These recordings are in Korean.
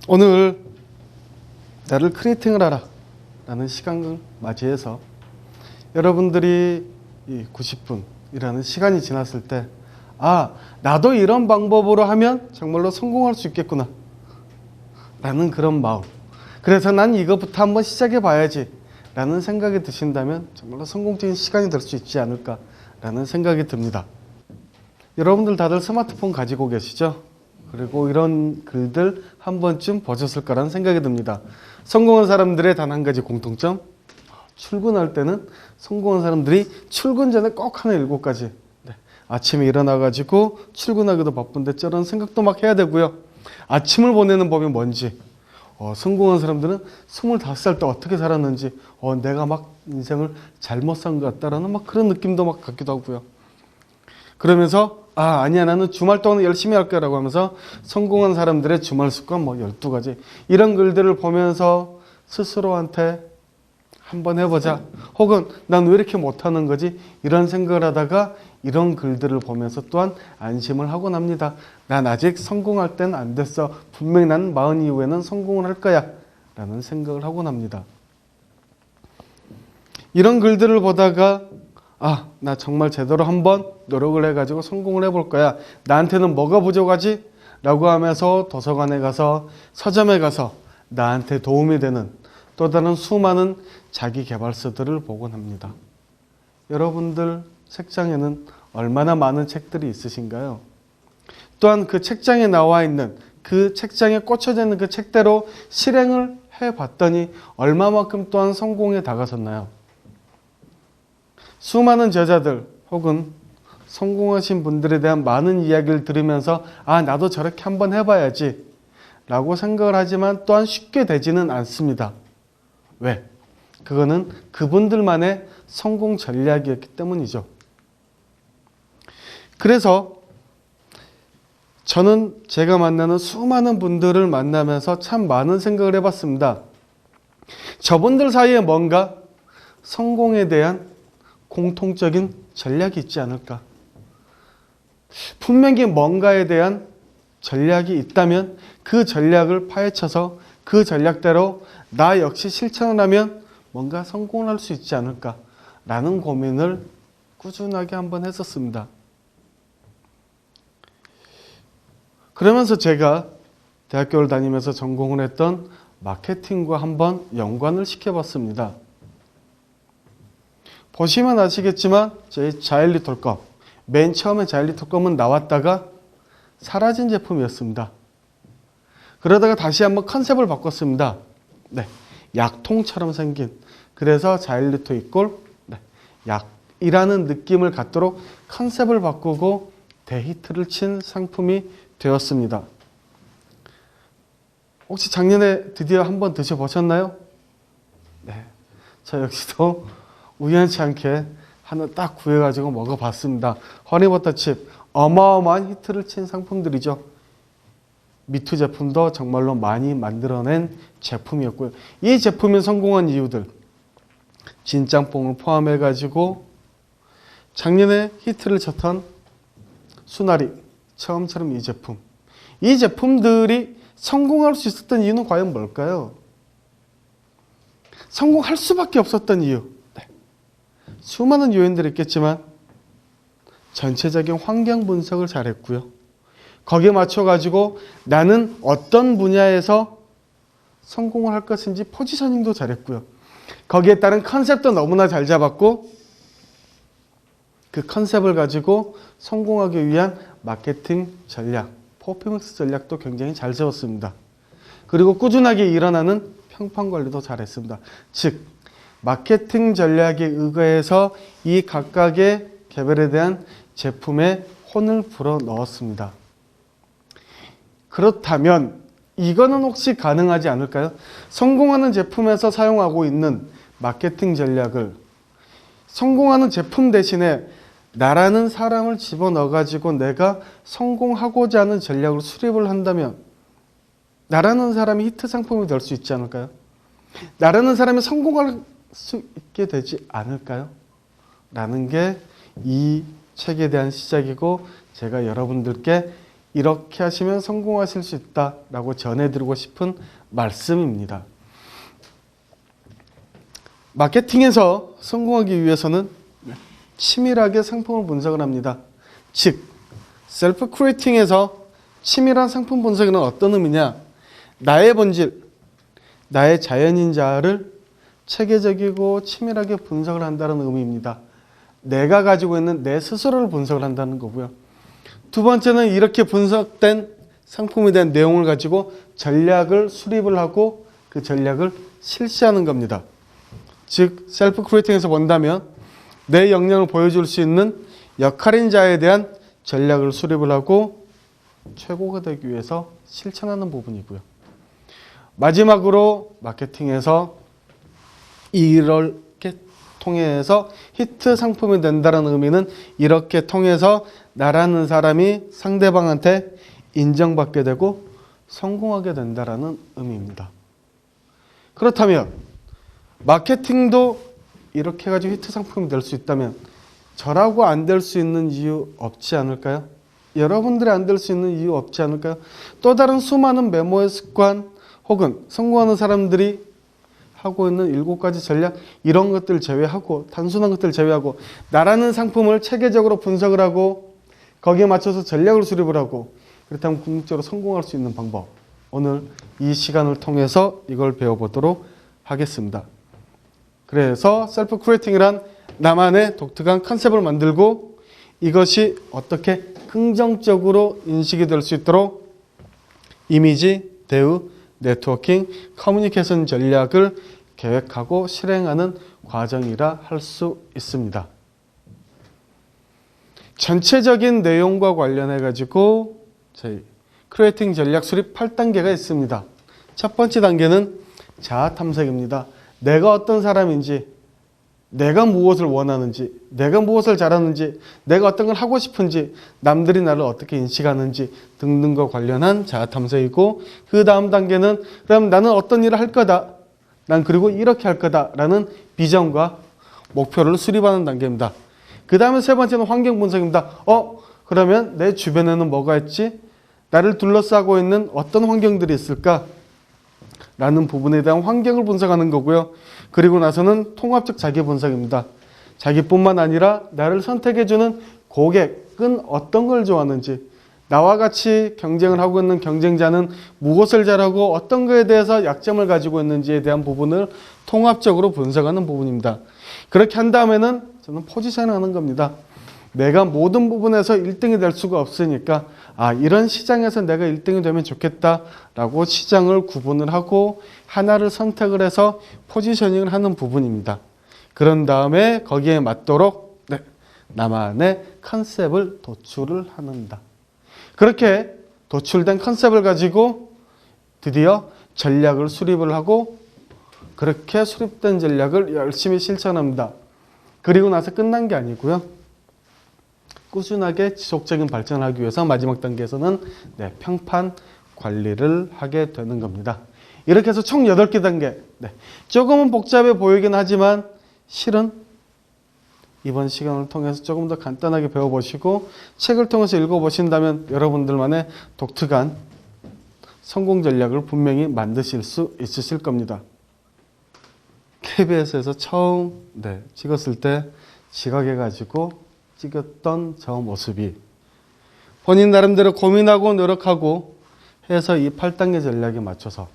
오늘 나를 크리에이팅을 하라 라는 시간을 맞이해서 여러분들이 이 90분이라는 시간이 지났을 때 나도 이런 방법으로 하면 정말로 성공할 수 있겠구나 라는 그런 마음, 그래서 난 이것부터 한번 시작해 봐야지 라는 생각이 드신다면 정말로 성공적인 시간이 될 수 있지 않을까 라는 생각이 듭니다. 여러분들 다들 스마트폰 가지고 계시죠? 그리고 이런 글들 한 번쯤 보셨을 거라는 생각이 듭니다. 성공한 사람들의 단 한 가지 공통점, 출근할 때는 성공한 사람들이 출근 전에 꼭 하는 7가지, 아침에 일어나가지고 출근하기도 바쁜데 저런 생각도 막 해야 되고요. 아침을 보내는 법이 뭔지, 성공한 사람들은 25살 때 어떻게 살았는지, 내가 막 인생을 잘못 산 것 같다라는 막 그런 느낌도 막 갖기도 하고요. 그러면서 아니야, 나는 주말 동안 열심히 할 거라고 하면서 성공한 사람들의 주말 습관 12가지, 이런 글들을 보면서 스스로한테 한번 해보자, 혹은 난 왜 이렇게 못하는 거지, 이런 생각을 하다가 이런 글들을 보면서 또한 안심을 하곤 합니다. 난 아직 성공할 땐 안 됐어. 분명히 난 40 이후에는 성공을 할 거야 라는 생각을 하곤 합니다. 이런 글들을 보다가 나 정말 제대로 한번 노력을 해가지고 성공을 해볼 거야. 나한테는 뭐가 부족하지? 라고 하면서 도서관에 가서, 서점에 가서 나한테 도움이 되는 또 다른 수많은 자기 개발서들을 보곤 합니다. 여러분들 책장에는 얼마나 많은 책들이 있으신가요? 또한 그 책장에 나와 있는, 그 책장에 꽂혀져 있는 그 책대로 실행을 해봤더니 얼마만큼 또한 성공에 다가섰나요? 수많은 저자들 혹은 성공하신 분들에 대한 많은 이야기를 들으면서 나도 저렇게 한번 해봐야지 라고 생각을 하지만 또한 쉽게 되지는 않습니다. 왜? 그거는 그분들만의 성공 전략이었기 때문이죠. 그래서 저는 제가 만나는 수많은 분들을 만나면서 참 많은 생각을 해봤습니다. 저분들 사이에 뭔가 성공에 대한 공통적인 전략이 있지 않을까? 분명히 뭔가에 대한 전략이 있다면 그 전략을 파헤쳐서 그 전략대로 나 역시 실천을 하면 뭔가 성공을 할 수 있지 않을까 라는 고민을 꾸준하게 한번 했었습니다. 그러면서 제가 대학교를 다니면서 전공을 했던 마케팅과 한번 연관을 시켜봤습니다. 보시면 아시겠지만 제 자일리톨컴, 맨 처음에 자일리톨컴은 나왔다가 사라진 제품이었습니다. 그러다가 다시 한번 컨셉을 바꿨습니다. 약통처럼 생긴, 그래서 자일리톨 이꼴 약이라는 느낌을 갖도록 컨셉을 바꾸고 대히트를 친 상품이 되었습니다. 혹시 작년에 드디어 한번 드셔보셨나요? 저 역시도 우연치 않게 하나 딱 구해가지고 먹어봤습니다. 허니버터칩, 어마어마한 히트를 친 상품들이죠. 미투 제품도 정말로 많이 만들어낸 제품이었고요. 이 제품이 성공한 이유들, 진짬뽕을 포함해가지고 작년에 히트를 쳤던 수나리, 처음처럼 이 제품들이 성공할 수 있었던 이유는 과연 뭘까요? 성공할 수밖에 없었던 이유, 수많은 요인들이 있겠지만 전체적인 환경 분석을 잘했고요. 거기에 맞춰가지고 나는 어떤 분야에서 성공을 할 것인지 포지셔닝도 잘했고요. 거기에 따른 컨셉도 너무나 잘 잡았고, 그 컨셉을 가지고 성공하기 위한 마케팅 전략, 퍼포먼스 전략도 굉장히 잘 세웠습니다. 그리고 꾸준하게 일어나는 평판 관리도 잘했습니다. 즉, 마케팅 전략에 의거해서 이 각각의 개별에 대한 제품에 혼을 불어 넣었습니다. 그렇다면 이거는 혹시 가능하지 않을까요? 성공하는 제품에서 사용하고 있는 마케팅 전략을 성공하는 제품 대신에 나라는 사람을 집어넣어가지고 내가 성공하고자 하는 전략을 수립을 한다면 나라는 사람이 히트 상품이 될 수 있지 않을까요? 나라는 사람이 성공할 수 있게 되지 않을까요? 라는 게 이 책에 대한 시작이고, 제가 여러분들께 이렇게 하시면 성공하실 수 있다라고 전해드리고 싶은 말씀입니다. 마케팅에서 성공하기 위해서는 치밀하게 상품을 분석을 합니다. 즉, 셀프 크리에이팅에서 치밀한 상품 분석은 어떤 의미냐? 나의 본질, 나의 자연인자를 체계적이고 치밀하게 분석을 한다는 의미입니다. 내가 가지고 있는 내 스스로를 분석을 한다는 거고요. 두 번째는 이렇게 분석된 상품에 대한 내용을 가지고 전략을 수립을 하고 그 전략을 실시하는 겁니다. 즉, 셀프 크리에이팅에서 본다면 내 역량을 보여줄 수 있는 역할인자에 대한 전략을 수립을 하고 최고가 되기 위해서 실천하는 부분이고요. 마지막으로 마케팅에서 이렇게 통해서 히트 상품이 된다는 의미는 이렇게 통해서 나라는 사람이 상대방한테 인정받게 되고 성공하게 된다는 의미입니다. 그렇다면 마케팅도 이렇게 해가지고 히트 상품이 될 수 있다면 저라고 안 될 수 있는 이유 없지 않을까요? 여러분들이 안 될 수 있는 이유 없지 않을까요? 또 다른 수많은 메모의 습관 혹은 성공하는 사람들이 하고 있는 7가지 전략, 이런 것들 제외하고, 단순한 것들 제외하고 나라는 상품을 체계적으로 분석을 하고 거기에 맞춰서 전략을 수립을 하고, 그렇다면 궁극적으로 성공할 수 있는 방법, 오늘 이 시간을 통해서 이걸 배워보도록 하겠습니다. 그래서 셀프 크리에이팅이란 나만의 독특한 컨셉을 만들고 이것이 어떻게 긍정적으로 인식이 될 수 있도록 이미지, 대우, 네트워킹, 커뮤니케이션 전략을 계획하고 실행하는 과정이라 할 수 있습니다. 전체적인 내용과 관련해 가지고 저희 크리에이팅 전략 수립 8단계가 있습니다. 첫 번째 단계는 자아 탐색입니다. 내가 어떤 사람인지, 내가 무엇을 원하는지, 내가 무엇을 잘하는지, 내가 어떤 걸 하고 싶은지, 남들이 나를 어떻게 인식하는지 등등과 관련한 자아 탐색이고, 그 다음 단계는 그럼 나는 어떤 일을 할 거다, 난 그리고 이렇게 할 거다라는 비전과 목표를 수립하는 단계입니다. 그 다음에 세 번째는 환경 분석입니다. 그러면 내 주변에는 뭐가 있지? 나를 둘러싸고 있는 어떤 환경들이 있을까? 라는 부분에 대한 환경을 분석하는 거고요. 그리고 나서는 통합적 자기 분석입니다. 자기뿐만 아니라 나를 선택해주는 고객은 어떤 걸 좋아하는지, 나와 같이 경쟁을 하고 있는 경쟁자는 무엇을 잘하고 어떤 거에 대해서 약점을 가지고 있는지에 대한 부분을 통합적으로 분석하는 부분입니다. 그렇게 한 다음에는 저는 포지션을 하는 겁니다. 내가 모든 부분에서 1등이 될 수가 없으니까 이런 시장에서 내가 1등이 되면 좋겠다라고 시장을 구분을 하고 하나를 선택을 해서 포지셔닝을 하는 부분입니다. 그런 다음에 거기에 맞도록 나만의 컨셉을 도출을 합니다. 그렇게 도출된 컨셉을 가지고 드디어 전략을 수립을 하고 그렇게 수립된 전략을 열심히 실천합니다. 그리고 나서 끝난 게 아니고요. 꾸준하게 지속적인 발전을 하기 위해서 마지막 단계에서는 평판 관리를 하게 되는 겁니다. 이렇게 해서 총 8개 단계. 조금은 복잡해 보이긴 하지만 실은 이번 시간을 통해서 조금 더 간단하게 배워보시고 책을 통해서 읽어보신다면 여러분들만의 독특한 성공 전략을 분명히 만드실 수 있으실 겁니다. KBS에서 처음 찍었을 때 지각해가지고 찍었던 저 모습이 본인 나름대로 고민하고 노력하고 해서 이 8단계 전략에 맞춰서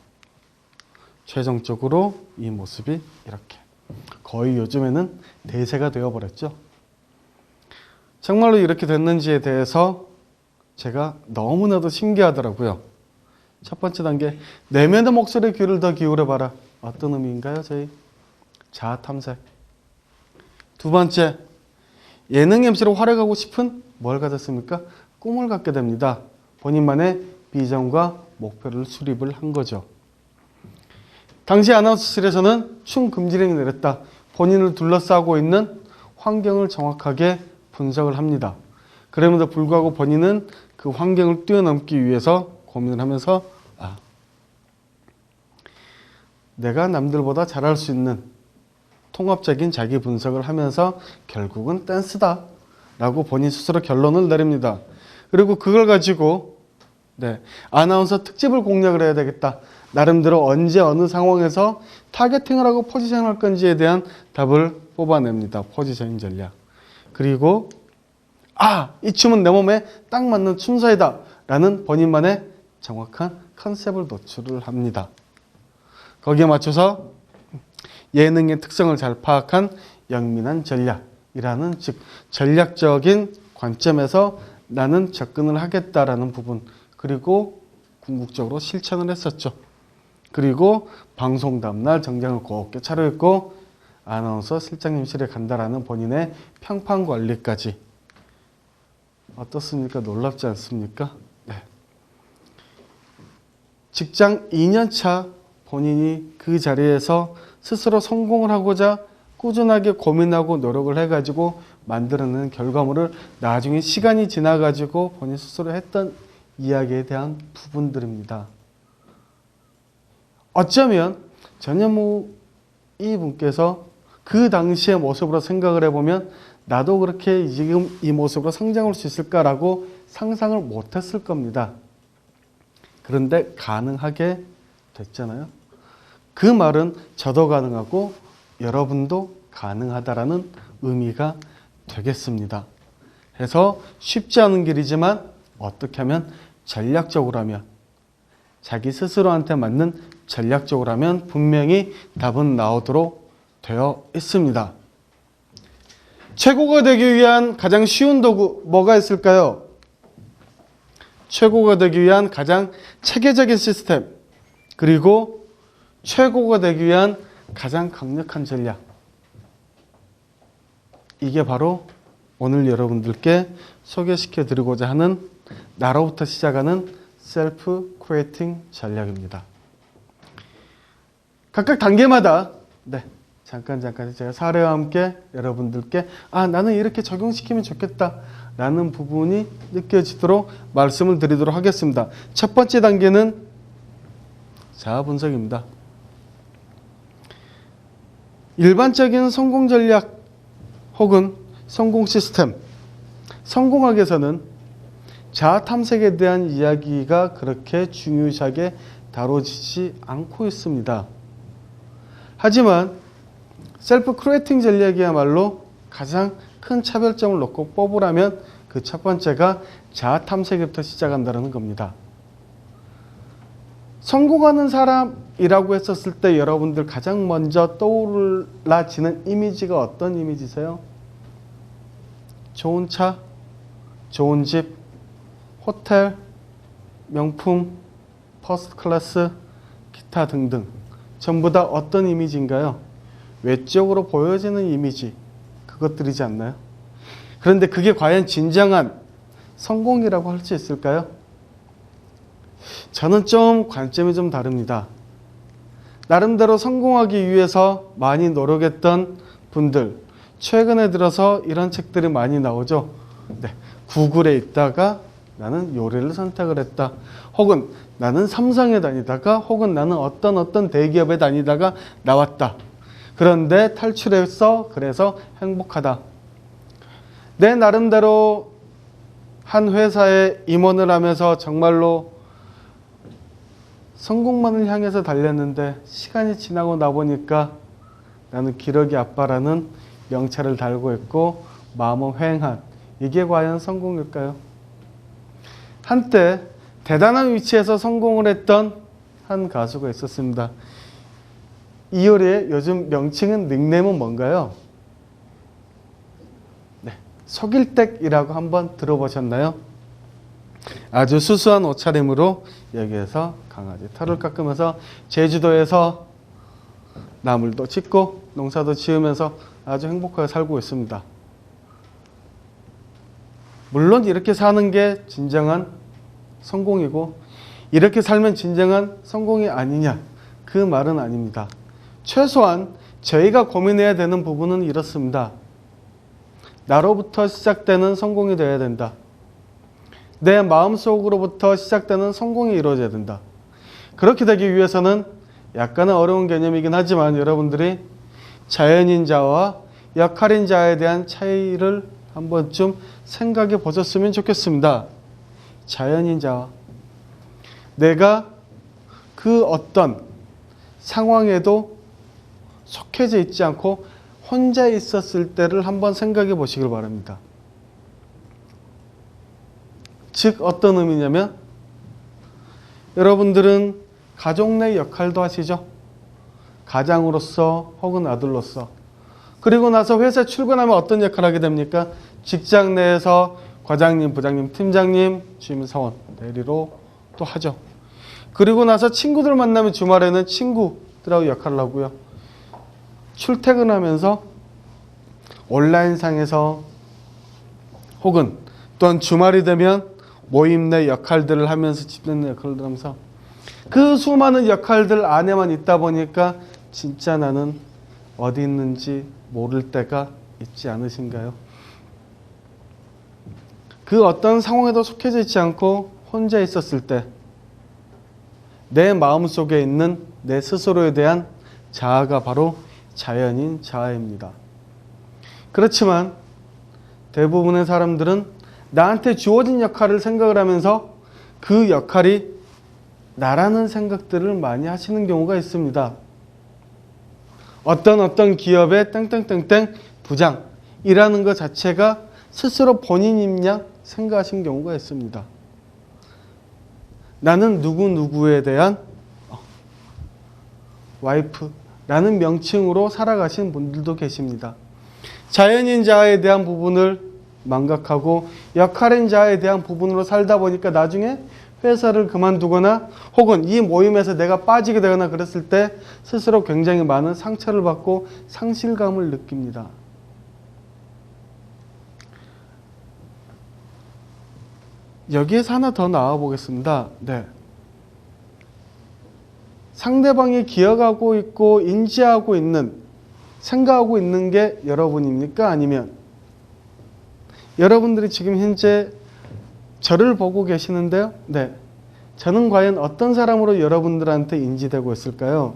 최종적으로 이 모습이 이렇게 거의 요즘에는 대세가 되어버렸죠. 정말로 이렇게 됐는지에 대해서 제가 너무나도 신기하더라고요. 첫 번째 단계, 내면의 목소리에 귀를 더 기울여봐라. 어떤 의미인가요? 저희 자아 탐색. 두 번째, 예능 MC로 활약하고 싶은 뭘 가졌습니까? 꿈을 갖게 됩니다. 본인만의 비전과 목표를 수립을 한 거죠. 당시 아나운서실에서는 충금지령이 내렸다. 본인을 둘러싸고 있는 환경을 정확하게 분석을 합니다. 그럼에도 불구하고 본인은 그 환경을 뛰어넘기 위해서 고민을 하면서 내가 남들보다 잘할 수 있는 통합적인 자기 분석을 하면서 결국은 댄스다 라고 본인 스스로 결론을 내립니다. 그리고 그걸 가지고 네, 아나운서 특집을 공략을 해야 되겠다. 나름대로 언제 어느 상황에서 타겟팅을 하고 포지션을 할 건지에 대한 답을 뽑아냅니다. 포지셔닝 전략. 그리고 이 춤은 내 몸에 딱 맞는 춤사위다 라는 본인만의 정확한 컨셉을 노출을 합니다. 거기에 맞춰서 예능의 특성을 잘 파악한 영민한 전략이라는, 즉 전략적인 관점에서 나는 접근을 하겠다라는 부분, 그리고 궁극적으로 실천을 했었죠. 그리고 방송 다음날 정장을 곱게 차려입고 아나운서 실장님실에 간다라는 본인의 평판 관리까지. 어떻습니까? 놀랍지 않습니까? 네. 직장 2년차 본인이 그 자리에서 스스로 성공을 하고자 꾸준하게 고민하고 노력을 해가지고 만들어내는 결과물을 나중에 시간이 지나가지고 본인 스스로 했던 이야기에 대한 부분들입니다. 어쩌면 전현무 이분께서 그 당시의 모습으로 생각을 해보면 나도 그렇게 지금 이 모습으로 성장할 수 있을까라고 상상을 못했을 겁니다. 그런데 가능하게 됐잖아요. 그 말은 저도 가능하고 여러분도 가능하다라는 의미가 되겠습니다. 해서 쉽지 않은 길이지만 어떻게 하면 전략적으로 하면, 자기 스스로한테 맞는 전략적으로 하면 분명히 답은 나오도록 되어 있습니다. 최고가 되기 위한 가장 쉬운 도구 뭐가 있을까요? 최고가 되기 위한 가장 체계적인 시스템, 그리고 최고가 되기 위한 가장 강력한 전략. 이게 바로 오늘 여러분들께 소개시켜 드리고자 하는 나로부터 시작하는 셀프 크리에이팅 전략입니다. 각각 단계마다 잠깐 제가 사례와 함께 여러분들께 나는 이렇게 적용시키면 좋겠다 라는 부분이 느껴지도록 말씀을 드리도록 하겠습니다. 첫 번째 단계는 자아 분석입니다. 일반적인 성공 전략 혹은 성공 시스템, 성공하기 위해서는 자아 탐색에 대한 이야기가 그렇게 중요하게 다뤄지지 않고 있습니다. 하지만 셀프 크리에이팅 전략이야말로 가장 큰 차별점을 놓고 뽑으라면 그 첫 번째가 자아 탐색부터 시작한다는 겁니다. 성공하는 사람이라고 했었을 때 여러분들 가장 먼저 떠올라지는 이미지가 어떤 이미지세요? 좋은 차, 좋은 집, 호텔, 명품, 퍼스트 클래스, 기타 등등 전부 다 어떤 이미지인가요? 외적으로 보여지는 이미지, 그것들이지 않나요? 그런데 그게 과연 진정한 성공이라고 할 수 있을까요? 저는 관점이 좀 다릅니다. 나름대로 성공하기 위해서 많이 노력했던 분들, 최근에 들어서 이런 책들이 많이 나오죠. 구글에 있다가 나는 요리를 선택을 했다. 혹은 나는 삼성에 다니다가, 혹은 나는 어떤 대기업에 다니다가 나왔다. 그런데 탈출해서 그래서 행복하다. 내 나름대로 한 회사에 임원을 하면서 정말로 성공만을 향해서 달렸는데 시간이 지나고 나보니까 나는 기러기 아빠라는 명찰을 달고 있고 마음은 휑한, 이게 과연 성공일까요? 한때 대단한 위치에서 성공을 했던 한 가수가 있었습니다. 이효리의 요즘 명칭은, 닉네임은 뭔가요? 속일댁이라고 한번 들어보셨나요? 아주 수수한 옷차림으로 여기에서 강아지 털을 깎으면서 제주도에서 나물도 짓고 농사도 지으면서 아주 행복하게 살고 있습니다. 물론 이렇게 사는 게 진정한 성공이고 이렇게 살면 진정한 성공이 아니냐, 그 말은 아닙니다. 최소한 저희가 고민해야 되는 부분은 이렇습니다. 나로부터 시작되는 성공이 되어야 된다. 내 마음속으로부터 시작되는 성공이 이루어져야 된다. 그렇게 되기 위해서는 약간은 어려운 개념이긴 하지만 여러분들이 자연인자와 역할인자에 대한 차이를 한 번쯤 생각해 보셨으면 좋겠습니다. 자연인자와 내가 그 어떤 상황에도 속해져 있지 않고 혼자 있었을 때를 한번 생각해 보시길 바랍니다. 즉 어떤 의미냐면 여러분들은 가족 내 역할도 하시죠. 가장으로서 혹은 아들로서. 그리고 나서 회사에 출근하면 어떤 역할을 하게 됩니까? 직장 내에서 과장님, 부장님, 팀장님, 주임 사원, 대리로 또 하죠. 그리고 나서 친구들 만나면 주말에는 친구들하고 역할을 하고요. 출퇴근하면서 온라인상에서 혹은 또한 주말이 되면 모임 내 역할들을 하면서 집단 내 역할을 하면서 그 수많은 역할들 안에만 있다 보니까 진짜 나는 어디 있는지 모를 때가 있지 않으신가요? 그 어떤 상황에도 속해져 있지 않고 혼자 있었을 때 내 마음속에 있는 내 스스로에 대한 자아가 바로 자연인 자아입니다. 그렇지만 대부분의 사람들은 나한테 주어진 역할을 생각을 하면서 그 역할이 나라는 생각들을 많이 하시는 경우가 있습니다. 어떤 기업의 땡땡땡땡 부장이라는 것 자체가 스스로 본인이냐 생각하신 경우가 있습니다. 나는 누구누구에 대한 와이프라는 명칭으로 살아가신 분들도 계십니다. 자연인 자아에 대한 부분을 망각하고 역할인 자아에 대한 부분으로 살다 보니까 나중에 회사를 그만두거나 혹은 이 모임에서 내가 빠지게 되거나 그랬을 때 스스로 굉장히 많은 상처를 받고 상실감을 느낍니다. 여기에서 하나 더 나와 보겠습니다. 네. 상대방이 기억하고 있고 인지하고 있는, 생각하고 있는 게 여러분입니까? 아니면 여러분들이 지금 현재 저를 보고 계시는데요. 네. 저는 과연 어떤 사람으로 여러분들한테 인지되고 있을까요?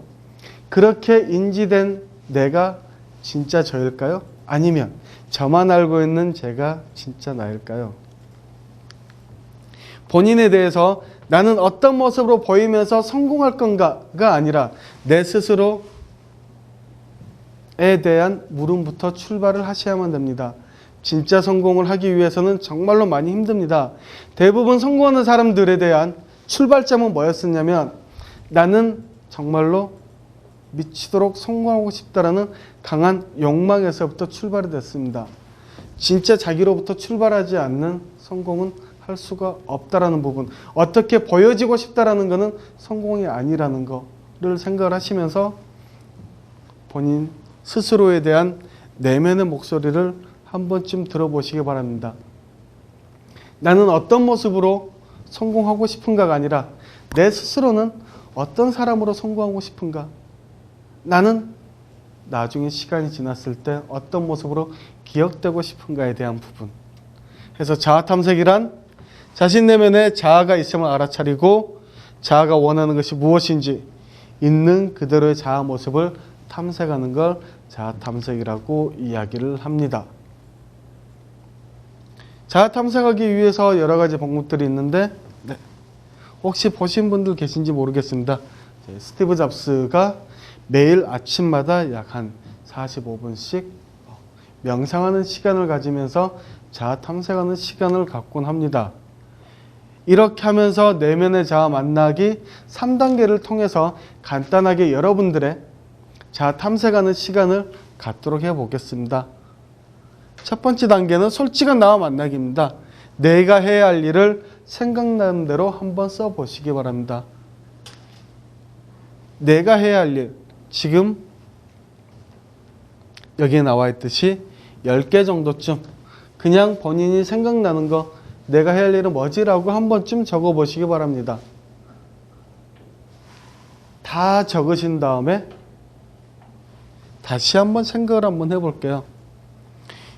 그렇게 인지된 내가 진짜 저일까요? 아니면 저만 알고 있는 제가 진짜 나일까요? 본인에 대해서 나는 어떤 모습으로 보이면서 성공할 건가가 아니라 내 스스로에 대한 물음부터 출발을 하셔야만 됩니다. 진짜 성공을 하기 위해서는 정말로 많이 힘듭니다. 대부분 성공하는 사람들에 대한 출발점은 뭐였었냐면 나는 정말로 미치도록 성공하고 싶다라는 강한 욕망에서부터 출발이 됐습니다. 진짜 자기로부터 출발하지 않는 성공은 할 수가 없다라는 부분, 어떻게 보여지고 싶다라는 것은 성공이 아니라는 거를 생각을 하시면서 본인 스스로에 대한 내면의 목소리를 한 번쯤 들어보시기 바랍니다. 나는 어떤 모습으로 성공하고 싶은가가 아니라 내 스스로는 어떤 사람으로 성공하고 싶은가? 나는 나중에 시간이 지났을 때 어떤 모습으로 기억되고 싶은가에 대한 부분. 그래서 자아 탐색이란 자신 내면에 자아가 있음을 알아차리고 자아가 원하는 것이 무엇인지 있는 그대로의 자아 모습을 탐색하는 걸 자아 탐색이라고 이야기를 합니다. 자아 탐색하기 위해서 여러 가지 방법들이 있는데 네. 혹시 보신 분들 계신지 모르겠습니다. 스티브 잡스가 매일 아침마다 약 한 45분씩 명상하는 시간을 가지면서 자아 탐색하는 시간을 갖곤 합니다. 이렇게 하면서 내면의 자아 만나기 3단계를 통해서 간단하게 여러분들의 자아 탐색하는 시간을 갖도록 해보겠습니다. 첫 번째 단계는 솔직한 나와 만나기입니다. 내가 해야 할 일을 생각나는 대로 한번 써보시기 바랍니다. 내가 해야 할 일, 지금 여기에 나와 있듯이 10개 정도쯤 그냥 본인이 생각나는 거 내가 해야 할 일은 뭐지라고 한 번쯤 적어보시기 바랍니다. 다 적으신 다음에 다시 한번 생각을 한번 해볼게요.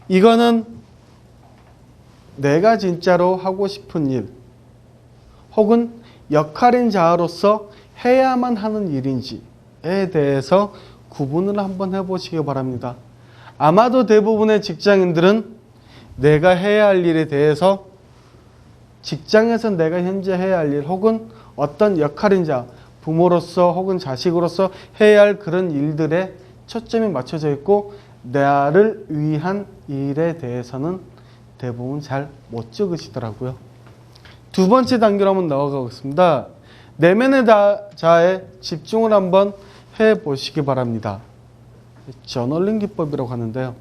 이거는 내가 진짜로 하고 싶은 일 혹은 역할인 자아로서 해야만 하는 일인지에 대해서 구분을 한번 해보시기 바랍니다. 아마도 대부분의 직장인들은 내가 해야 할 일에 대해서 직장에서 내가 현재 해야 할 일 혹은 어떤 역할인지 부모로서 혹은 자식으로서 해야 할 그런 일들에 초점이 맞춰져 있고 나를 위한 일에 대해서는 대부분 잘 못 적으시더라고요. 두 번째 단계로 한번 나아가겠습니다. 내면의 자에 집중을 한번 해보시기 바랍니다. 저널링 기법이라고 하는데요.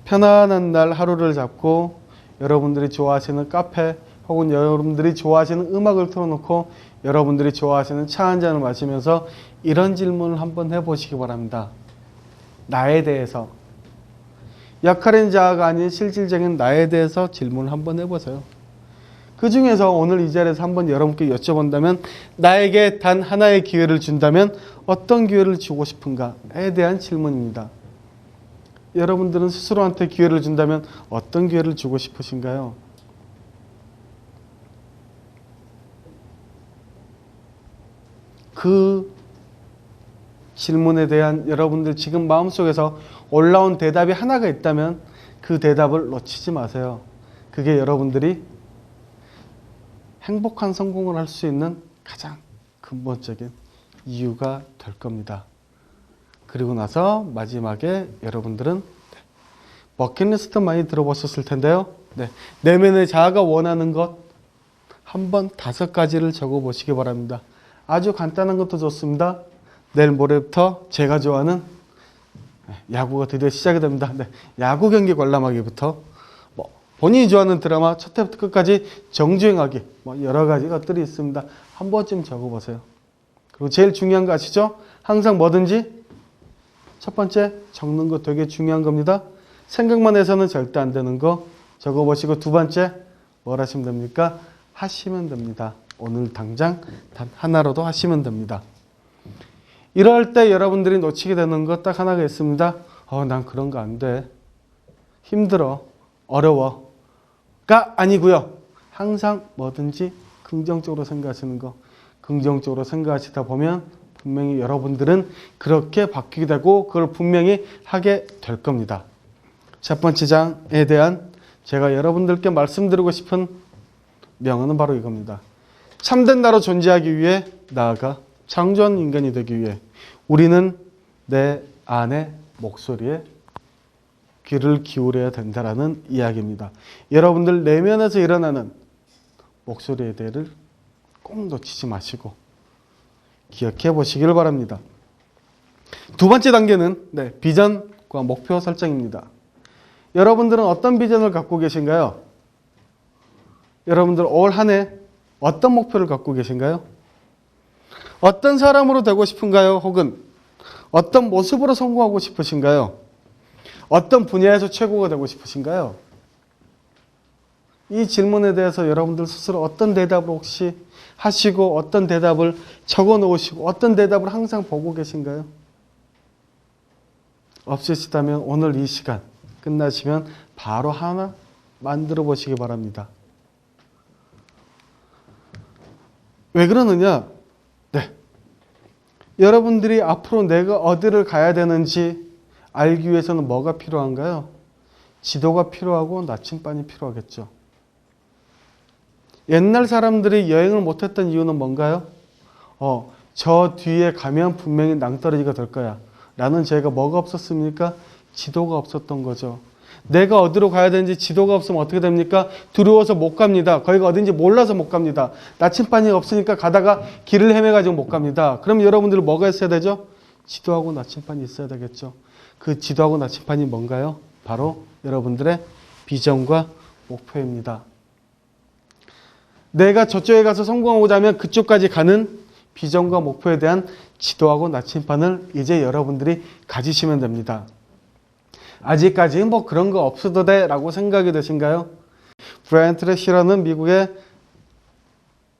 편안한 날 하루를 잡고 여러분들이 좋아하시는 카페 혹은 여러분들이 좋아하시는 음악을 틀어놓고 여러분들이 좋아하시는 차 한 잔을 마시면서 이런 질문을 한번 해보시기 바랍니다. 나에 대해서, 역할인 자아가 아닌 실질적인 나에 대해서 질문을 한번 해보세요. 그 중에서 오늘 이 자리에서 한번 여러분께 여쭤본다면 나에게 단 하나의 기회를 준다면 어떤 기회를 주고 싶은가에 대한 질문입니다. 여러분들은 스스로한테 기회를 준다면 어떤 기회를 주고 싶으신가요? 그 질문에 대한 여러분들 지금 마음속에서 올라온 대답이 하나가 있다면 그 대답을 놓치지 마세요. 그게 여러분들이 행복한 성공을 할 수 있는 가장 근본적인 이유가 될 겁니다. 그리고 나서 마지막에 여러분들은 버킷리스트 많이 들어보셨을 텐데요. 내면의 자아가 원하는 것 한번 5가지를 적어보시기 바랍니다. 아주 간단한 것도 좋습니다. 내일 모레부터 제가 좋아하는 야구가 드디어 시작이 됩니다. 야구 경기 관람하기부터 본인이 좋아하는 드라마 첫 회부터 끝까지 정주행하기 여러 가지 것들이 있습니다. 한 번쯤 적어보세요. 그리고 제일 중요한 거 아시죠? 항상 뭐든지 첫 번째 적는 거 되게 중요한 겁니다. 생각만 해서는 절대 안 되는 거 적어보시고 두 번째 뭘 하시면 됩니까? 하시면 됩니다. 오늘 당장 단 하나로도 하시면 됩니다. 이럴 때 여러분들이 놓치게 되는 거 딱 하나가 있습니다. 난 그런 거 안 돼. 힘들어. 어려워. 가 아니고요. 항상 뭐든지 긍정적으로 생각하시는 거. 긍정적으로 생각하시다 보면 분명히 여러분들은 그렇게 바뀌게 되고 그걸 분명히 하게 될 겁니다. 첫 번째 장에 대한 제가 여러분들께 말씀드리고 싶은 명언은 바로 이겁니다. 참된 나로 존재하기 위해 나아가 창조한 인간이 되기 위해 우리는 내 안의 목소리에 귀를 기울여야 된다라는 이야기입니다. 여러분들 내면에서 일어나는 목소리에 대해를 꼭 놓치지 마시고 기억해 보시길 바랍니다. 두 번째 단계는 비전과 목표 설정입니다. 여러분들은 어떤 비전을 갖고 계신가요? 여러분들 올 한 해 어떤 목표를 갖고 계신가요? 어떤 사람으로 되고 싶은가요? 혹은 어떤 모습으로 성공하고 싶으신가요? 어떤 분야에서 최고가 되고 싶으신가요? 이 질문에 대해서 여러분들 스스로 어떤 대답을 혹시 하시고 어떤 대답을 적어 놓으시고 어떤 대답을 항상 보고 계신가요? 없으시다면 오늘 이 시간 끝나시면 바로 하나 만들어 보시기 바랍니다. 왜 그러느냐? 여러분들이 앞으로 내가 어디를 가야 되는지 알기 위해서는 뭐가 필요한가요? 지도가 필요하고 나침반이 필요하겠죠. 옛날 사람들이 여행을 못했던 이유는 뭔가요? 저 뒤에 가면 분명히 낭떠러지가 될 거야 라는 제가 뭐가 없었습니까? 지도가 없었던 거죠. 내가 어디로 가야 되는지 지도가 없으면 어떻게 됩니까? 두려워서 못 갑니다. 거기가 어딘지 몰라서 못 갑니다. 나침반이 없으니까 가다가 길을 헤매가지고 못 갑니다. 그럼 여러분들 뭐가 있어야 되죠? 지도하고 나침반이 있어야 되겠죠. 그 지도하고 나침반이 뭔가요? 바로 여러분들의 비전과 목표입니다. 내가 저쪽에 가서 성공하고자 하면 그쪽까지 가는 비전과 목표에 대한 지도하고 나침반을 이제 여러분들이 가지시면 됩니다. 아직까지 그런 거 없어도 돼 라고 생각이 되신가요? 브라이언 트레시라는 미국의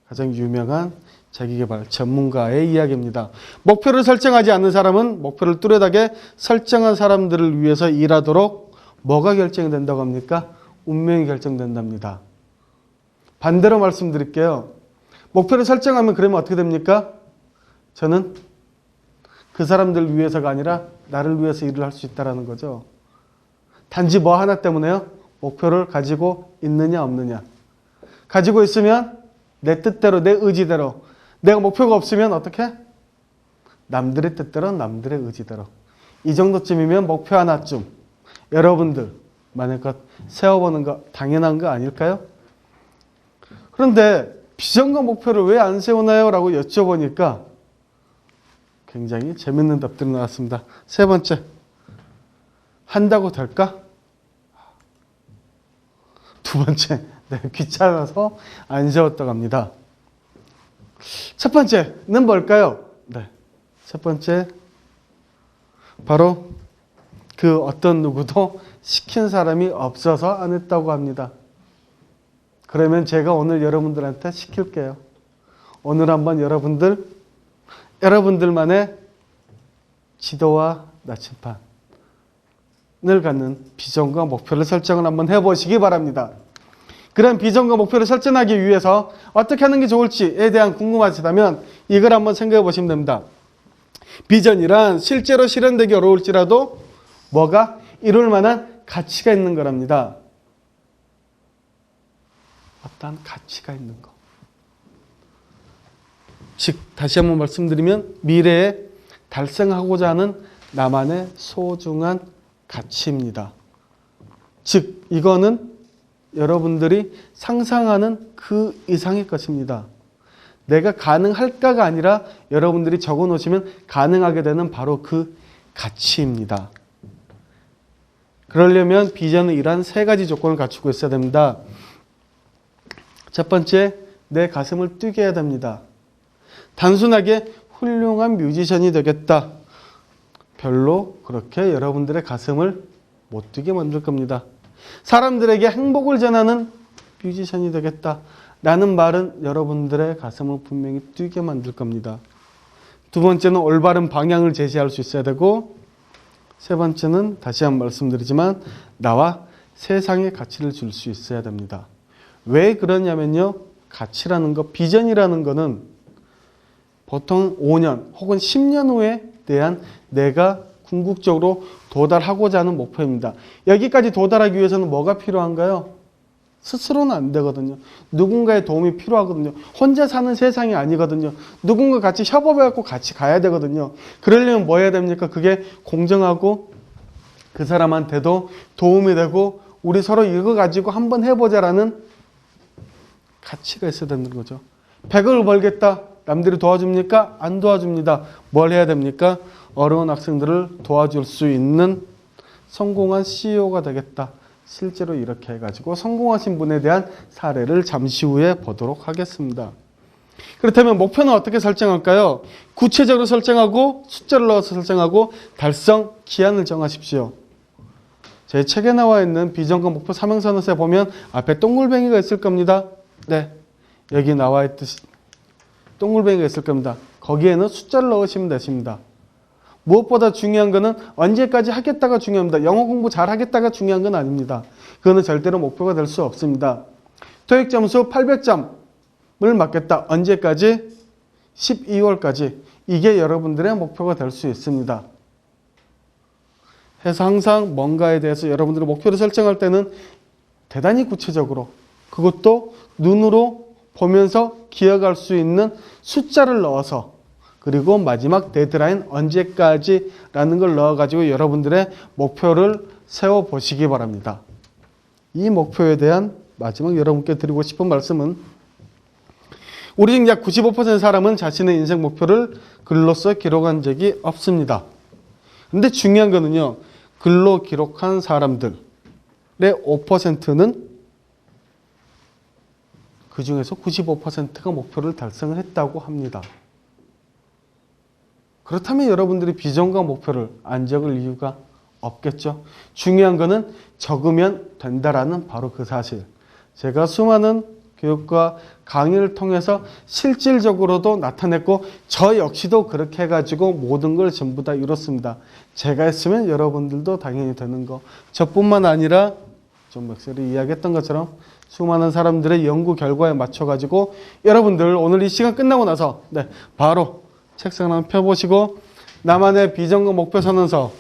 가장 유명한 자기계발 전문가의 이야기입니다. 목표를 설정하지 않는 사람은 목표를 뚜렷하게 설정한 사람들을 위해서 일하도록 뭐가 결정이 된다고 합니까? 운명이 결정된답니다. 반대로 말씀드릴게요. 목표를 설정하면 그러면 어떻게 됩니까? 저는 그 사람들을 위해서가 아니라 나를 위해서 일을 할 수 있다는 거죠. 단지 뭐 하나 때문에요? 목표를 가지고 있느냐 없느냐. 가지고 있으면 내 뜻대로 내 의지대로, 내가 목표가 없으면 어떻게? 남들의 뜻대로 남들의 의지대로. 이 정도쯤이면 목표 하나쯤 여러분들 만약껏 세워보는 거 당연한 거 아닐까요? 그런데 비전과 목표를 왜 안 세우나요? 라고 여쭤보니까 굉장히 재밌는 답들이 나왔습니다. 세 번째, 한다고 될까? 두 번째, 귀찮아서 안 세웠다고 합니다. 첫 번째는 뭘까요? 첫 번째, 바로 그 어떤 누구도 시킨 사람이 없어서 안 했다고 합니다. 그러면 제가 오늘 여러분들한테 시킬게요. 오늘 한번 여러분들만의 지도와 나침판을 갖는 비전과 목표를 설정을 한번 해보시기 바랍니다. 그런 비전과 목표를 설정하기 위해서 어떻게 하는 게 좋을지에 대한 궁금하시다면 이걸 한번 생각해 보시면 됩니다. 비전이란 실제로 실현되기 어려울지라도 뭐가 이룰 만한 가치가 있는 거랍니다. 어떤 가치가 있는 거. 즉 다시 한번 말씀드리면 미래에 달성하고자 하는 나만의 소중한 가치입니다. 즉 이거는 여러분들이 상상하는 그 이상의 것입니다. 내가 가능할까가 아니라 여러분들이 적어 놓으시면 가능하게 되는 바로 그 가치입니다. 그러려면 비전은 이러한 세 가지 조건을 갖추고 있어야 됩니다. 첫 번째, 내 가슴을 뛰게 해야 됩니다. 단순하게 훌륭한 뮤지션이 되겠다. 별로 그렇게 여러분들의 가슴을 못 뛰게 만들 겁니다. 사람들에게 행복을 전하는 뮤지션이 되겠다. 라는 말은 여러분들의 가슴을 분명히 뛰게 만들 겁니다. 두 번째는 올바른 방향을 제시할 수 있어야 되고, 세 번째는 다시 한번 말씀드리지만 나와 세상에 가치를 줄 수 있어야 됩니다. 왜 그러냐면요. 가치라는 거, 비전이라는 거는 보통 5년 혹은 10년 후에 대한 내가 궁극적으로 도달하고자 하는 목표입니다. 여기까지 도달하기 위해서는 뭐가 필요한가요? 스스로는 안 되거든요. 누군가의 도움이 필요하거든요. 혼자 사는 세상이 아니거든요. 누군가 같이 협업해갖고 같이 가야 되거든요. 그러려면 뭐 해야 됩니까? 그게 공정하고 그 사람한테도 도움이 되고 우리 서로 이거 가지고 한번 해보자라는 가치가 있어야 되는 거죠. 100을 벌겠다. 남들이 도와줍니까? 안 도와줍니다. 뭘 해야 됩니까? 어려운 학생들을 도와줄 수 있는 성공한 CEO가 되겠다. 실제로 이렇게 해가지고 성공하신 분에 대한 사례를 잠시 후에 보도록 하겠습니다. 그렇다면 목표는 어떻게 설정할까요? 구체적으로 설정하고 숫자를 넣어서 설정하고 달성 기한을 정하십시오. 제 책에 나와 있는 비전과 목표 사명선언서에 보면 앞에 동글뱅이가 있을 겁니다. 네, 여기 나와 있듯이 동글뱅이가 있을 겁니다. 거기에는 숫자를 넣으시면 되십니다. 무엇보다 중요한 것은 언제까지 하겠다가 중요합니다. 영어 공부 잘 하겠다가 중요한 건 아닙니다. 그거는 절대로 목표가 될 수 없습니다. 토익 점수 800점을 맞겠다. 언제까지? 12월까지. 이게 여러분들의 목표가 될 수 있습니다. 해서 항상 뭔가에 대해서 여러분들의 목표를 설정할 때는 대단히 구체적으로 그것도 눈으로 보면서 기억할 수 있는 숫자를 넣어서 그리고 마지막 데드라인 언제까지라는 걸 넣어가지고 여러분들의 목표를 세워보시기 바랍니다. 이 목표에 대한 마지막 여러분께 드리고 싶은 말씀은 우리 중 약 95%의 사람은 자신의 인생 목표를 글로써 기록한 적이 없습니다. 근데 중요한 거는요. 글로 기록한 사람들의 5%는 그 중에서 95%가 목표를 달성을 했다고 합니다. 그렇다면 여러분들이 비전과 목표를 안 적을 이유가 없겠죠. 중요한 거는 적으면 된다라는 바로 그 사실. 제가 수많은 교육과 강의를 통해서 실질적으로도 나타냈고 저 역시도 그렇게 해가지고 모든 걸 전부 다 이뤘습니다. 제가 했으면 여러분들도 당연히 되는 거. 저뿐만 아니라 좀 맥셀이 이야기했던 것처럼 수많은 사람들의 연구 결과에 맞춰가지고 여러분들 오늘 이 시간 끝나고 나서 바로 책상을 한번 펴보시고 나만의 비전과 목표 선언서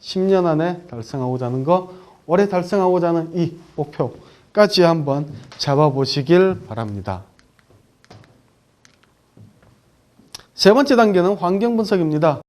10년 안에 달성하고자 하는 거 올해 달성하고자 하는 이 목표까지 한번 잡아보시길 바랍니다. 세 번째 단계는 환경 분석입니다.